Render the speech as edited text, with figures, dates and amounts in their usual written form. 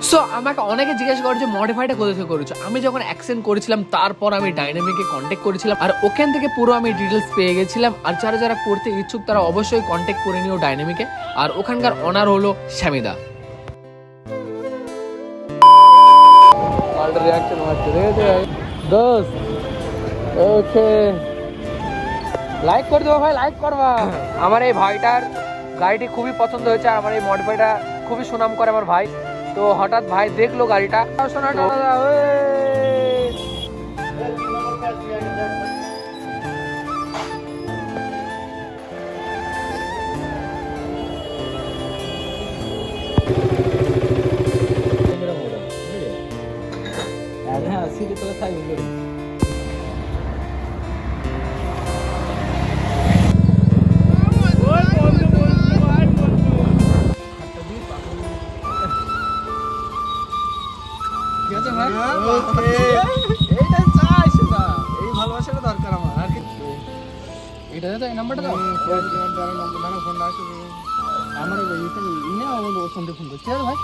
So আমাকে অনেকে জিজ্ঞেস করে যে মডিফাইটা কোথা থেকে করেছো। আমি যখন অ্যাক্সেন্ট করেছিলাম তারপর আমি ডাইনামিকে কন্ট্যাক্ট করেছিলাম, আর ওখান থেকে পুরো আমি ডিটেলস পেয়ে গেছিলাম। আর যারা যারা করতে ইচ্ছুক তারা অবশ্যই কন্ট্যাক্ট করে নিও ডাইনামিকে। আর ওখানকার অনার হলো শ্যামিদা। ওকে, লাইক করে দেবো ভাই, লাইক করবা। আমার এই ভাইটার গাড়িটি খুবই পছন্দ হয়েছে, আর আমার এই মডিফাইটা খুবই সুনাম করে আমার ভাই। তো হঠাৎ ভাই দেখলো গাড়িটা, এটাতে তো এই নাম্বারটা দাও। আমার ফোন করছি ভাই।